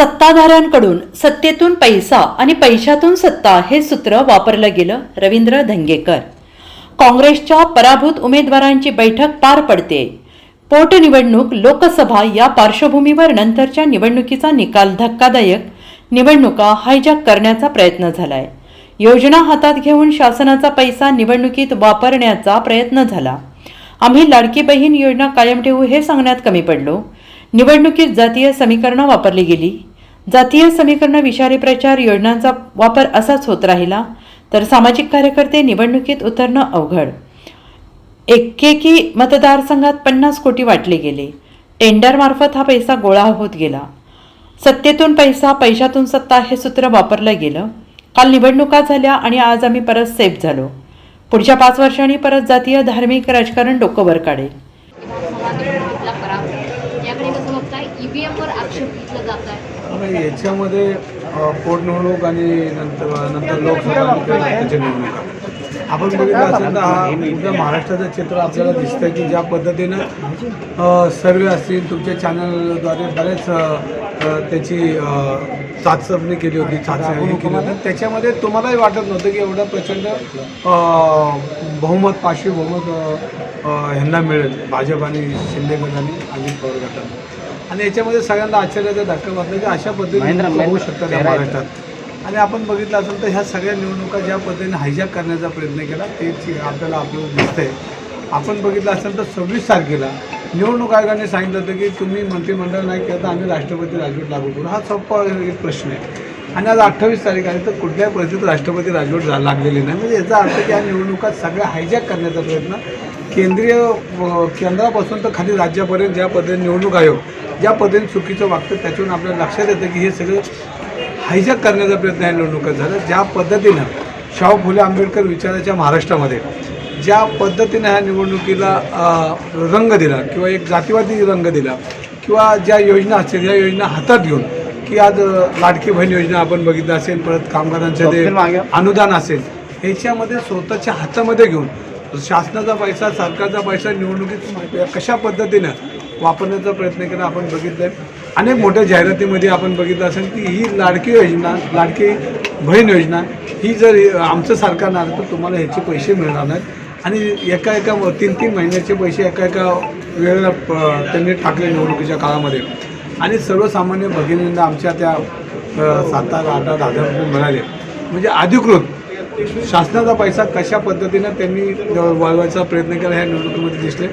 सत्ताधाऱ्यांकडून सत्तेतून पैसा आणि पैशातून सत्ता हे सूत्र वापरलं गेलं. रवींद्र धंगेकर. काँग्रेसच्या पराभूत उमेदवारांची बैठक पार पडते. पोटनिवडणूक, लोकसभा या पार्श्वभूमीवर नंतरच्या निवडणुकीचा निकाल धक्कादायक. निवडणुका हायजॅक करण्याचा प्रयत्न झालाय. योजना हातात घेऊन शासनाचा पैसा निवडणुकीत वापरण्याचा प्रयत्न झाला. आम्ही लाडकी बहीण योजना कायम ठेवू हे सांगण्यात कमी पडलो. निवडणुकीत जातीय समीकरणं वापरली गेली. जातीय समीकरण, विषारी प्रचार, योजनांचा वापर असाच होत राहिला तर सामाजिक कार्यकर्ते निवडणुकीत उतरणं अवघड. एकेकी मतदारसंघात 50 कोटी वाटले गेले. टेंडरमार्फत हा पैसा गोळा होत गेला. सत्तेतून पैसा, पैशातून सत्ता हे सूत्र वापरलं गेलं. काल निवडणुका झाल्या आणि आज आम्ही परत सेफ झालो. पुढच्या 5 वर्षांनी परत जातीय धार्मिक राजकारण डोकं वर काढेल. ईव्हीएमवर आक्षेप घेतला जात आहे. याच्यामध्ये पोटनिवडणूक आणि नंतर लोकसभा निवडणुका आपण बघितलं असेल तर हा पूर्ण महाराष्ट्राचं चित्र आपल्याला दिसतं की ज्या पद्धतीनं सर्वे असतील, तुमच्या चॅनलद्वारे बरेच त्याची चाचपणी केली होती, चाचणी केली होती. त्याच्यामध्ये तुम्हालाही वाटत नव्हतं की एवढं प्रचंड बहुमत, पाचवी बहुमत ह्यांना मिळेल, भाजप आणि शिंदे गट आणि अजित पवार गटांना. आणि याच्यामध्ये सगळ्यांना आश्चर्याचा धक्का बसला की अशा पद्धतीने होऊ शकतात या महाराष्ट्रात. आणि आपण बघितलं असेल तर ह्या सगळ्या निवडणुका ज्या पद्धतीने हायजॅक करण्याचा प्रयत्न केला तेच आपल्याला दिसतंय. आपण बघितलं असेल तर 26 तारखेला निवडणूक आयोगाने सांगितलं होतं की तुम्ही मंत्रिमंडळ नाही केलं तर आम्ही राष्ट्रपती राजवट लागू करू. हा सोपा एक प्रश्न आहे. आणि आज 28 तारीख आहे तर कुठल्याही परिस्थितीत राष्ट्रपती राजवट लागलेली नाही. म्हणजे याचा अर्थ की या निवडणुका सगळ्या हायजॅक करण्याचा प्रयत्न केंद्रापासून तर खाली राज्यापर्यंत ज्या पद्धतीने निवडणूक आयोग ज्या पद्धतीने चुकीचं वागतं त्याच्यावरून आपल्याला लक्षात येतं की हे सगळं हायजॅक करण्याचा प्रयत्न या निवडणुकीत झाला. ज्या पद्धतीनं शाहू फुले आंबेडकर विचाराच्या महाराष्ट्रामध्ये ज्या पद्धतीनं ह्या निवडणुकीला रंग दिला किंवा एक जातीवादी रंग दिला किंवा ज्या योजना असतील या योजना हातात घेऊन की आज लाडकी बहीण योजना आपण बघितलं असेल, परत कामगारांचं ते अनुदान असेल, ह्याच्यामध्ये स्वतःच्या हातामध्ये घेऊन शासनाचा पैसा, सरकारचा पैसा निवडणुकीत कशा पद्धतीनं वापरण्याचा प्रयत्न केला आपण बघितलं आहे. अनेक मोठ्या जाहिरातीमध्ये आपण बघितलं असेल की ही लाडकी योजना, लाडकी बहीण योजना ही जर आमचं सरकार आलं तर तुम्हाला ह्याचे पैसे मिळणार नाहीत. आणि एका 3-3 महिन्याचे पैसे एका वेळेला त्यांनी टाकले निवडणुकीच्या काळामध्ये. आणि सर्वसामान्य भगिनींना आमच्या त्या 7,000-8,000 रुपये मिळाले. म्हणजे अधिकृत शासनाचा पैसा कशा पद्धतीनं त्यांनी वळवायचा प्रयत्न केला ह्या निवडणुकीमध्ये दिसले.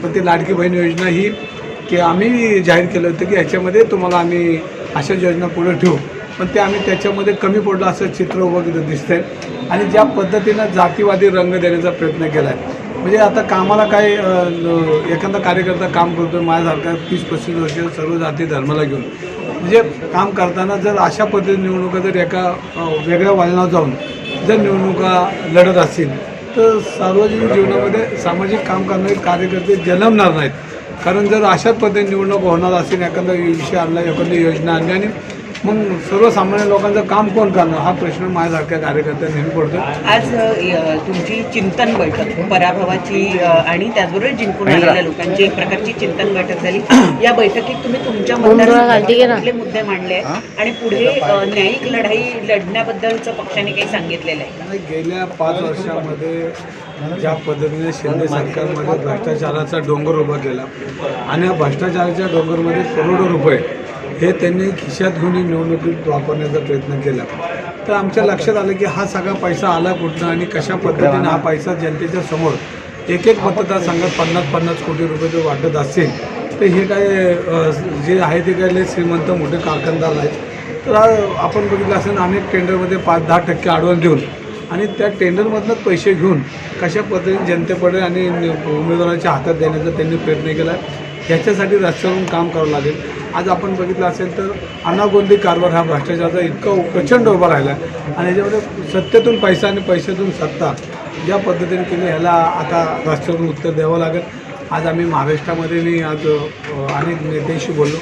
पण ती लाडकी बहीण योजना ही की आम्ही जाहीर केलं होतं की याच्यामध्ये तुम्हाला आम्ही अशा योजना पुढे ठेवू, पण ते आम्ही त्याच्यामध्ये कमी पडलो असं चित्र उभं दिसतंय. आणि ज्या पद्धतीनं जातीवादी रंग देण्याचा प्रयत्न केला आहे. म्हणजे आता कामाला काय एखादा कार्यकर्ता काम करतो माझ्यासारखा 30-35 वर्ष सर्व जाती धर्माला घेऊन, म्हणजे काम करताना जर अशा पद्धतीने निवडणुका जर एका वेगळ्या वळणावर जाऊन जर निवडणुका लढत असतील तर सार्वजनिक जीवनामध्ये सामाजिक काम करणारे कार्यकर्ते जन्मणार नाहीत. कारण जर अशाच पद्धतीने निवडणूक होणार असेल, एखादा विषय आणला, एखादी योजना आणली आणि मग सर्वसामान्य लोकांचं काम कोण करणार हा प्रश्न माझ्यासारख्या कार्यकर्त्यांना नेहमी पडतो. आज तुमची चिंतन बैठक, पराभवाची आणि त्याचबरोबर जिंकून आलेल्या लोकांची एक प्रकारची चिंतन बैठक झाली. या बैठकीत तुम्ही तुमच्या मतदारसंघातले मुद्दे मांडले आणि पुढे न्यायिक लढाई लढण्याबद्दलचं पक्षाने काही सांगितलेलं आहे. गेल्या 5 वर्षामध्ये ज्या पद्धतीने शिंदे सरकारमध्ये भ्रष्टाचाराचा डोंगर उभा केला आणि या भ्रष्टाचाराच्या डोंगरमध्ये करोडो रुपये हे त्यांनी खिशात घेऊन निवडणुकीत वापरण्याचा प्रयत्न केला. तर आमच्या लक्षात आलं की हा सगळा पैसा आला कुठनं आणि कशा पद्धतीने हा पैसा जनतेच्या समोर एक मतदारसंघात 50-50 कोटी रुपये जर वाटत असेल तर हे काय जे आहे ते काय श्रीमंत मोठे कारखानदार नाहीत. तर आपण बघितलं असेल अनेक टेंडरमध्ये 5-10% ॲडव्हान्स देऊन आणि त्या टेंडरमधनंच पैसे घेऊन कशा पद्धतीने जनतेपुढे आणि उमेदवाराच्या हातात देण्याचा त्यांनी प्रयत्न केला. ह्याच्यासाठी रस्त्यावरून काम करावं लागेल. आज आपण बघितलं असेल तर अनागोंदी कारभार हा भ्रष्टाचाराचा इतका प्रचंड उभा राहिला आणि याच्यामध्ये सत्तेतून पैसा आणि पैशातून सत्ता ज्या पद्धतीने केली ह्याला आता रस्त्यावरून उत्तर द्यावं लागेल. आज आम्ही महाराष्ट्रामध्ये मी आज अनेक नेत्यांशी बोललो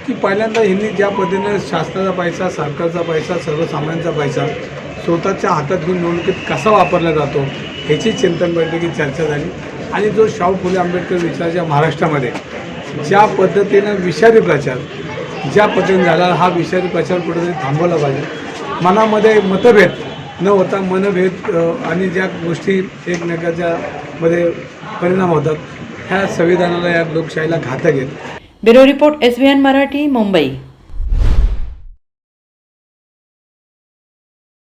की पहिल्यांदा ह्यांनी ज्या पद्धतीने शासनाचा पैसा, सरकारचा पैसा, सर्वसामान्यांचा पैसा स्वतःच्या हातात घेऊन निवडणुकीत कसा वापरला जातो ह्याची चिंतन बैठकीत चर्चा झाली. आणि जो शाहू फुले आंबेडकर विचाराच्या महाराष्ट्रामध्ये ज्या पद्धतीनं विषारी प्रचार ज्या पद्धतीने झाला हा विषयाचा प्रचार कुठेतरी थांबवला पाहिजे. मनामध्ये मतभेद न होता मनभेद आणि ज्या गोष्टी एकमेकाच्या मध्ये परिणाम होतात ह्या संविधानाला या लोकशाहीला घातक आहेत. Bureau report SBN Marathi, Mumbai.